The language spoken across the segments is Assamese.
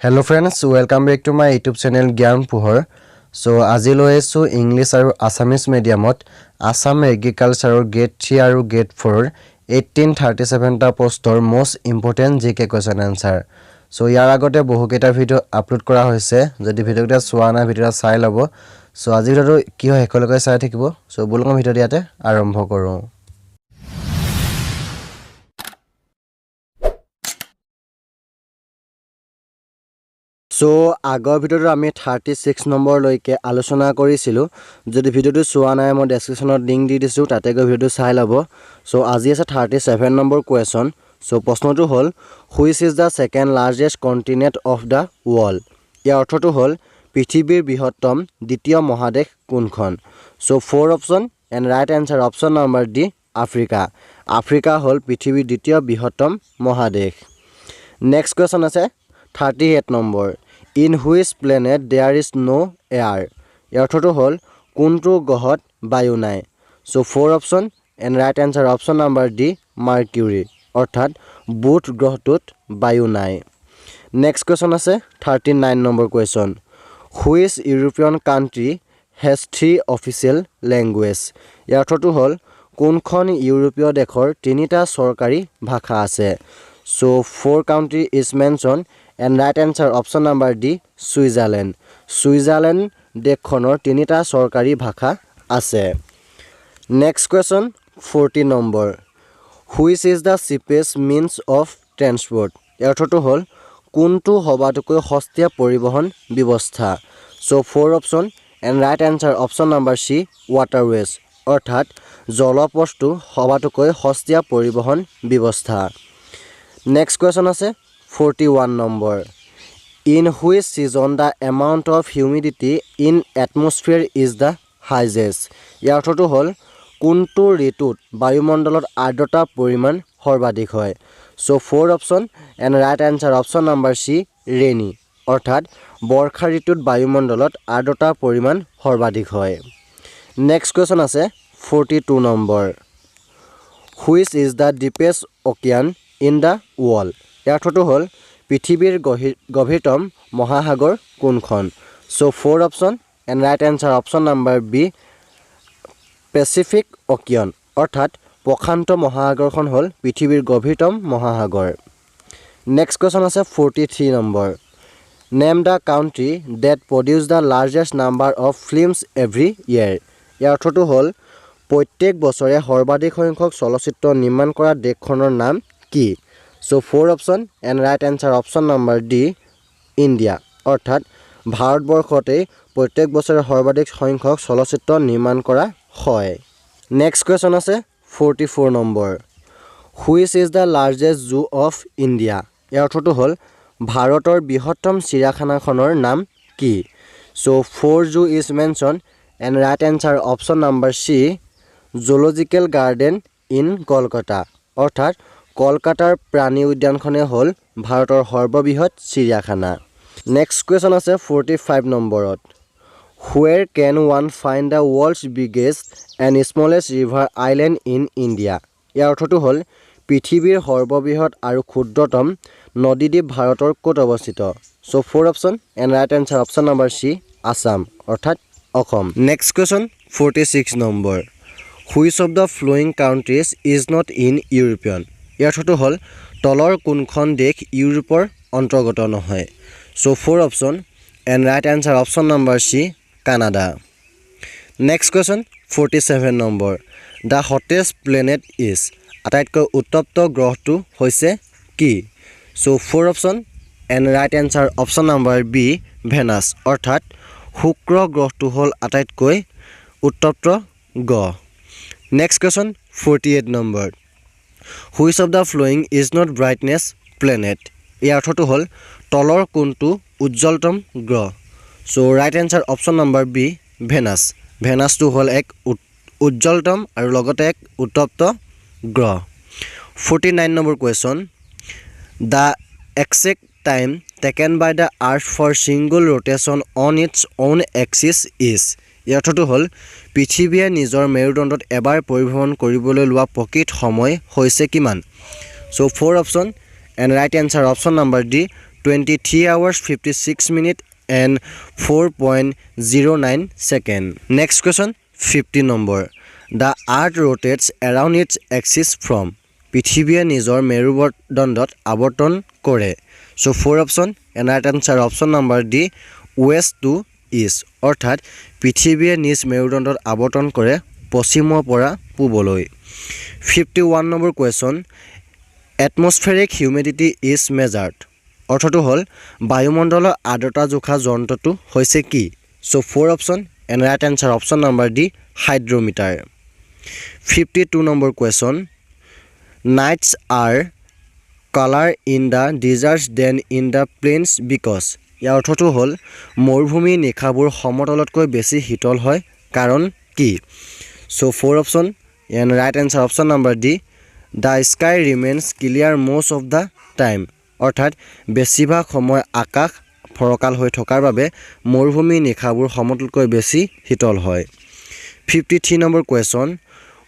Hello friends, welcome back to my YouTube channel Gyan Puhar. So আজি লৈ আছো ইংলিছ আৰু আসামিজ মিডিয়ামত আসাম এগ্ৰিকালচাৰ গেট 3 আৰু গেট 4 1837 টা পোষ্টৰ মোস্ট ইম্পৰ্টেন্ট জিকে কোৱেশ্চন আনসাৰ। সো ইয়াৰ আগতে বহুকেইটা ভিডিও আপলোড কৰা হৈছে, যদি ভিডিওটা চোৱা নাই ভিডিওটা চাই লব। সো আজি ভিডিওটো কি হয় হেকলৈকে চাই থাকিব। সো বলক ভিডিও দিয়াতে আৰম্ভ কৰো। সো আগৰ ভিডিওটো আমি 36 নম্বৰ লৈকে আলোচনা কৰিছিলো, যদি ভিডিওটো চোৱা নাই মই ডেসক্ৰিপচনত লিংক দি দিছো, তাতে গৈ ভিডিওটো চাই লব। সো আজি আছে 37 নম্বৰ কোৱেশ্চন। সো প্ৰশ্নটো হল which is the second largest continent of the world. ইয়াৰ অৰ্থটো হল পৃথিৱীৰ বৃহত্তম দ্বিতীয় মহাদেশ কোনখন। So 4 option and right answer option number D Africa. Africa হল পৃথিৱীৰ দ্বিতীয় বৃহত্তম মহাদেশ। নেক্সট কোৱেশ্চন আছে 38 number in which planet there is no air. ইয়াৰ অৰ্থটো হল কোনটো গ্ৰহত বায়ু নাই। So 4 option and right answer option number D Mercury, অৰ্থাৎ বুধ গ্ৰহটোত বায়ু নাই। নেক্সট কোৱেশ্চন আছে 39 number question which European country has 3 official language. ইয়াৰ অৰ্থটো হল কোনখন ইউৰোপীয় দেশৰ 3টা চৰকাৰী ভাষা আছে। So 4 country is mention and right answer option number D Switzerland. Switzerland দেশখনৰ 3টা চৰকাৰী ভাষা আছে। Next question 40 number which is the cheapest means of transport. ইয়াৰ অৰ্থটো হল কোনটো সবাতোকৈ সস্তীয়া পৰিবহন ব্যৱস্থা। So 4 option and right answer option number C waterways, অৰ্থাৎ জলপথটো সবাতোকৈ সস্তীয়া পৰিবহন ব্যৱস্থা। নেক্সট কোৱেশ্চন আছে 41 number in which season the amount of humidity in atmosphere is the highest. ইয়াৰ অৰ্থটো হল কোনটো ঋতুত বায়ুমণ্ডলত আৰ্দ্ৰতাৰ পৰিমাণ সৰ্বাধিক হয়। So 4 option and right answer option number C rainy, অৰ্থাৎ বৰ্ষা ঋতুত বায়ুমণ্ডলত আৰ্দ্ৰতাৰ পৰিমাণ সৰ্বাধিক হয়। নেক্সট কোৱেশ্চন আছে 42 number which is the deepest ocean in the world. ইয়াৰ অৰ্থটো হল পৃথিৱীৰ গভীৰতম মহাসাগৰ কোনখন। So 4 option and right answer option number B Pacific ocean, অৰ্থাৎ প্ৰশান্ত মহাসাগৰখন হল পৃথিৱীৰ গভীৰতম মহাসাগৰ। নেক্সট কোৱেশ্চন আছে 43 number name the country that produce the largest number of films every year. ইয়াৰ অৰ্থটো হল প্ৰত্যেক বছৰে সৰ্বাধিক সংখ্যক চলচ্চিত্ৰ নিৰ্মাণ কৰা দেশখনৰ নাম কি। So 4 option and right answer option number D India, অৰ্থাৎ ভাৰতবৰ্ষতে প্ৰত্যেক বছৰে সৰ্বাধিক সংখ্যক চলচ্চিত্ৰ নিৰ্মাণ কৰা হয়। নেক্সট কোৱেশ্চন আছে 44 number which is the largest zoo of India. ইয়াৰ অৰ্থটো হল ভাৰতৰ বৃহত্তম চিৰিয়াখানাখনৰ নাম কি। So 4 zoo is mention and right answer option number C zoological garden in Kolkata, অৰ্থাৎ কলকাতাৰ প্ৰাণী উদ্যানখনে হল ভাৰতৰ সৰ্ববৃহৎ চিৰিয়াখানা। নেক্সট কুৱেশ্যন আছে 45 নম্বৰত where can one find the world's biggest and smallest river island in India. ইয়াৰ অৰ্থটো হ'ল পৃথিৱীৰ সৰ্ববৃহৎ আৰু ক্ষুদ্ৰতম নদীদ্বীপ ভাৰতৰ ক'ত অৱস্থিত। So' 4 option and right answer option number C Assam, অৰ্থাৎ অসম। Next question 46 number which of the following countries is not in European. ইয়াৰ অৰ্থটো হ'ল তলৰ কোনখন দেশ ইউৰোপৰ অন্তৰ্গত নহয়। So' 4 option and right answer option number C Canada. Next question 47 number the hottest planet is. আটাইতকৈ উত্তপ্ত গ্ৰহটো হৈছে কি। So' 4 option and right answer option number B Venus, অৰ্থাৎ শুক্ৰ গ্ৰহটো হ'ল আটাইতকৈ উত্তপ্ত গ্ৰহ। Next question 48 number which of the following is not brightness planet. ইয়াৰ অৰ্থটো হ'ল তলৰ কোনটো উজ্জ্বলতম গ্ৰহ। So' right answer option number B Venus. ভেনাছটো হ'ল এক উজ্জ্বলতম আৰু লগতে এক উত্তপ্ত গ্ৰহ। 49 number question the exact time taken by the earth for single rotation on its own axis is. ইয়াৰ অৰ্থটো হ'ল পৃথিৱীয়ে নিজৰ মেৰুদণ্ডত এবাৰ পৰিভ্ৰমণ কৰিবলৈ লোৱা প্ৰকৃত সময় হৈছে কিমান। চ' 4 option and right answer option number D 23 hours 56 minutes and 4.09 second. Next question 50 number. The earth rotates around its axis from পৃথিৱীয়ে নিজৰ মেৰুদণ্ডত আৱৰ্তন কৰে. So 4 option and right answer option number D west to east. অৰ্থাৎ পৃথিৱীয়ে নিজ মেৰুদণ্ডত আৱৰ্তন কৰে পশ্চিমৰ পৰা পূবলৈ. 51 number question. Atmospheric humidity is measured. অৰ্থটো হ'ল বায়ুমণ্ডলৰ আৰ্দ্ৰতা জোখা যন্ত্ৰটো হৈছে কি? So 4 option and right answer option number D hydrometer. 52 number question. Nights are color in the deserts than in the plains because. ইয়াৰ অৰ্থটো হ'ল মৰুভূমি নিশাবোৰ সমতলতকৈ বেছি শীতল হয় কাৰণ কি? So 4 option and right answer option number D. The sky remains clear most of the time. অৰ্থাৎ বেছিভাগ সময় আকাশ ফৰকাল হৈ থকাৰ বাবে মৰুভূমি নিশাবোৰ সমতলতকৈ বেছি শীতল হয়. 53 number question.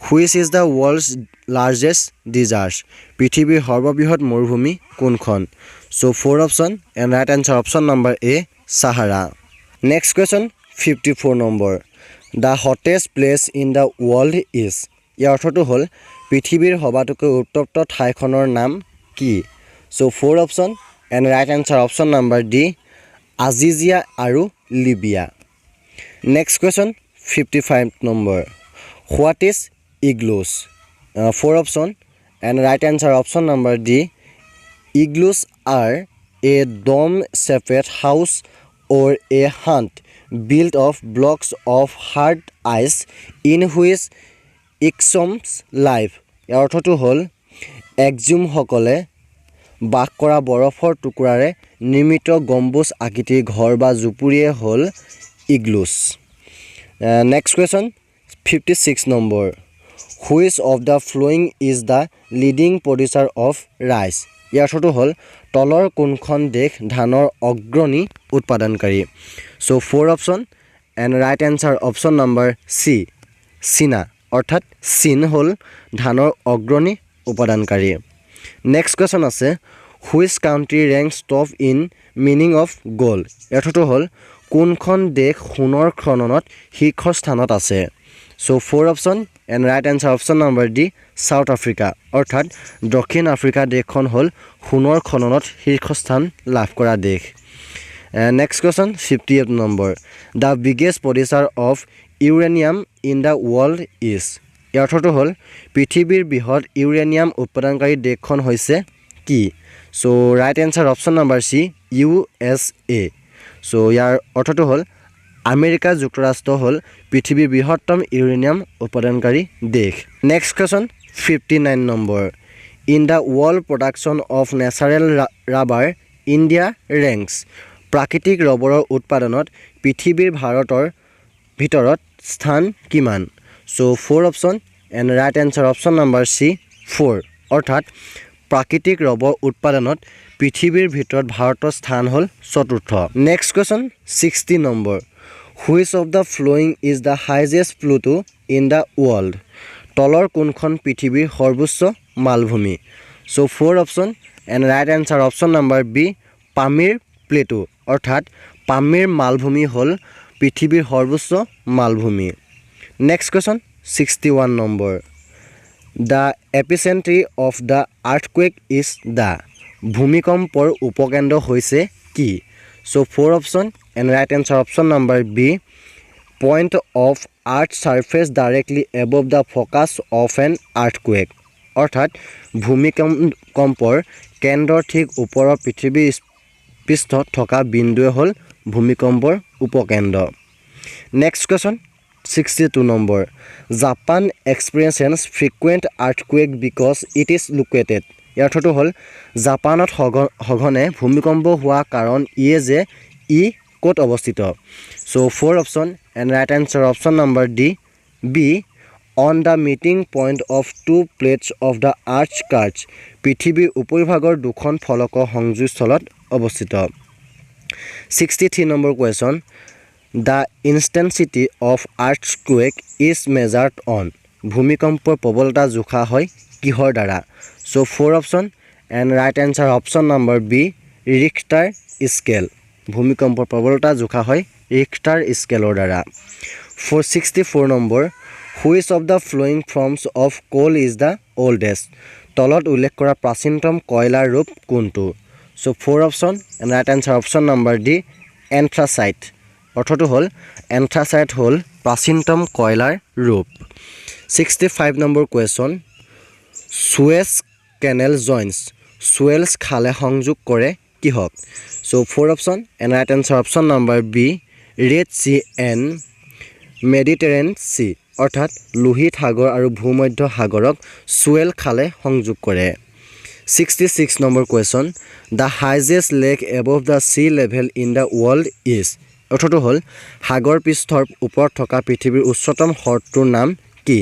Which is the world's largest desert? পৃথিৱীৰ সৰ্ববৃহৎ মৰুভূমি কোনখন? So 4 option and right answer option number A Sahara. Next question 54 number. The hottest place in the world is. ইয়াৰ অৰ্থটো হ'ল পৃথিৱীৰ সবাতোকৈ উত্তপ্ত ঠাইখনৰ নাম কি? So 4 option and right answer option number D Azizia আৰু Libya. Next question 55 number. What is igloos? 4 option and right answer option number D. Igloos are a dome-shaped house or a hut built of blocks of hard ice in which exums live. ইয়াৰ অৰ্থটো হ'ল এক্সিমসকলে বাস কৰা বৰফৰ টুকুৰাৰে নিৰ্মিত গম্বুজ আকৃতিৰ ঘৰ বা জুপুৰিয়ে হ'ল igloos. Next question 56 number. Which of the following is the leading producer of rice? ইয়াৰ অৰ্থটো হ'ল তলৰ কোনখন দেশ ধানৰ অগ্ৰণী উৎপাদনকাৰী? So 4 option and right answer option number C চীনা. অৰ্থাৎ চীন হ'ল ধানৰ অগ্ৰণী উৎপাদনকাৰী. নেক্সট কুৱেশ্যন আছে which country ranks top in mining of gold? অৰ্থটো হ'ল কোনখন দেশ সোণৰ খননত শীৰ্ষস্থানত আছে? So 4 option and right answer option number D South Africa. অৰ্থাৎ দক্ষিণ আফ্ৰিকা দেশখন হ'ল সোণৰ খননত শীৰ্ষস্থান লাভ কৰা দেশ. Next question 58 number. The biggest producer of uranium in the world is. ইয়াৰ অৰ্থটো হ'ল পৃথিৱীৰ বৃহৎ ইউৰেনিয়াম উৎপাদনকাৰী দেশখন হৈছে কি? So right answer option number C USA. So ইয়াৰ অৰ্থটো হ'ল আমেৰিকা যুক্তৰাষ্ট্ৰ হ'ল পৃথিৱীৰ বৃহত্তম ইউৰেনিয়াম উৎপাদনকাৰী দেশ. Next question 59 number. In the world production of natural rubber India ranks. প্ৰাকৃতিক ৰবৰৰ উৎপাদনত পৃথিৱীৰ ভাৰতৰ ভিতৰত স্থান কিমান? So 4 option and right answer option number C 4. অৰ্থাৎ প্ৰাকৃতিক ৰবৰ উৎপাদনত পৃথিৱীৰ ভিতৰত ভাৰতৰ স্থান হ'ল চতুৰ্থ. Next question 60 number. Which of the following is the highest plateau in the world? তলৰ কোনখন পৃথিৱীৰ সৰ্বোচ্চ মালভূমি? So 4 option and right answer option number B Pamir plateau. অৰ্থাৎ পামিৰ মালভূমি হ'ল পৃথিৱীৰ সৰ্বোচ্চ মালভূমি. Next question 61 number. The epicentre of the earthquake is the. ভূমিকম্পৰ উপকেন্দ্ৰ হৈছে কি? So 4 option and right answer option number B point of earth surface directly above the focus of an earthquake. অৰ্থাৎ ভূমিকম্পৰ কেন্দ্ৰৰ ঠিক ওপৰৰ পৃথিৱীৰ পৃষ্ঠত থকা বিন্দুৱে হ'ল ভূমিকম্পৰ উপকেন্দ্ৰ. Next question 62 number. Japan experiences frequent earthquake because it is located. ইয়াৰ অৰ্থটো হ'ল জাপানত সঘনে ভূমিকম্প হোৱা কাৰণ ই ক'ত অৱস্থিত? So 4 option and right answer option number D B on the meeting point of two plates of the earth's crust. পৃথিৱীৰ উপৰিভাগৰ দুখন ফলকৰ সংযোগস্থলত অৱস্থিত. 63 number question. The intensity of earthquake is measured on. ভূমিকম্পৰ প্ৰবলতা জোখা হয় কিহৰ দ্বাৰা? So 4 option and right answer option number B Richter scale ভূমিকম্পৰ প্ৰবলতা জোখা হয় ৰিখটাৰ স্কেলৰ দ্বাৰা 464 number which of the following forms of coal is the oldest তলত উল্লেখ কৰা প্ৰাচীনতম কয়লাৰ ৰূপ কোনটো so 4 option and right answer option number D anthracite অৰ্থটো হ'ল এন্থ্ৰাচাইট হ'ল প্ৰাচীনতম কয়লাৰ ৰূপ 65 নম্বৰ কুৱেশ্যন সুৱেজ কেনেল জইন্স সুৱেলছ খালে সংযোগ কৰে কিহক so 4 option and right answer option number B red C and মেডিটেৰেন C অৰ্থাৎ লোহিত সাগৰ আৰু ভূমধ্য সাগৰক সুৱেল খালে সংযোগ কৰে 66 number question the highest lake above the sea level in the world is অৰ্থটো হ'ল সাগৰ পৃষ্ঠৰ ওপৰত থকা পৃথিৱীৰ উচ্চতম হ্ৰদটোৰ নাম কি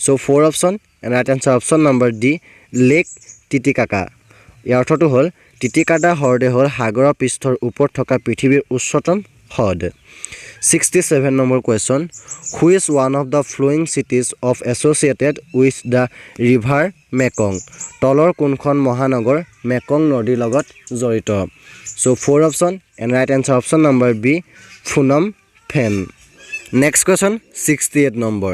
so 4 option and right answer option number D lake Titicaca ইয়াৰ অৰ্থটো হ'ল টিটিকাকা হ্ৰদে হ'ল সাগৰৰ পৃষ্ঠৰ ওপৰত থকা পৃথিৱীৰ উচ্চতম হ্ৰদ 67 number question which one of the following cities of associated with the river Mekong তলৰ কোনখন মহানগৰ মেকং নদীৰ লগত জড়িত so 4 option and right answer option number B Phnom Penh next question 68 number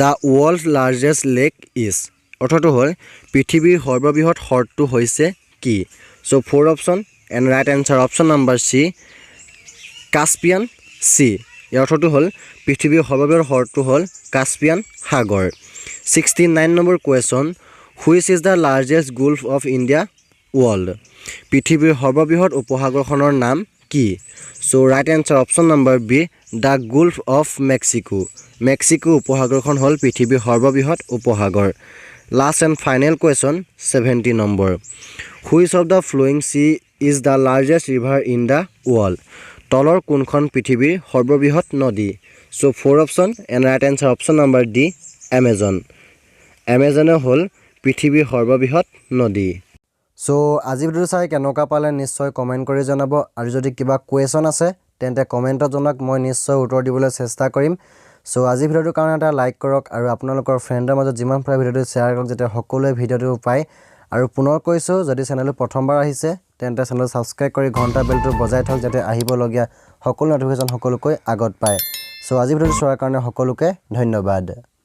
the world largest lake is অৰ্থটো হ'ল পৃথিৱীৰ সৰ্ববৃহৎ হ্ৰদটো হৈছে কি so 4 option and right answer option number C Caspian sea ইয়াৰ অৰ্থটো হ'ল পৃথিৱীৰ সৰ্ববৃহৎ হ্ৰদটো হ'ল কাস্পিয়ান সাগৰ 69 number question which is the largest gulf of India world পৃথিৱীৰ সৰ্ববৃহৎ উপসাগৰখনৰ নাম কি so right answer option number B the gulf of Mexico উপসাগৰখন হ'ল পৃথিৱীৰ সৰ্ববৃহৎ উপসাগৰ last and final question 70 number which of the following sea is the largest river in the world তলৰ কোনখন পৃথিৱীৰ সৰ্ববৃহৎ নদী so 4 option and right answer option number D এমেজনে হ'ল পৃথিৱীৰ সৰ্ববৃহৎ নদী সো আজি ভিডিঅ'টো চাই কেনেকুৱা পালে নিশ্চয় কমেণ্ট কৰি জনাব আৰু যদি কিবা কুৱেশ্যন আছে তেন্তে কমেণ্টত জনাওক মই নিশ্চয় উত্তৰ দিবলৈ চেষ্টা কৰিম সো আজি ভিডিঅ'টোৰ কাৰণে এটা লাইক কৰক আৰু আপোনালোকৰ ফ্ৰেণ্ডৰ মাজত যিমান পাৰে ভিডিঅ'টো শ্বেয়াৰ কৰক যাতে সকলোৱে ভিডিঅ'টো পায় আৰু পুনৰ কৈছোঁ যদি চেনেলটো প্ৰথমবাৰ আহিছে তেন্তে চেনেল ছাবস্ক্ৰাইব কৰি ঘণ্টা বেলটো বজাই থওক যাতে আহিবলগীয়া সকলো নটিফিকেশ্যন সকলোকৈ আগত পায় সো আজি ভিডিঅ'টো চোৱাৰ কাৰণে সকলোকে ধন্যবাদ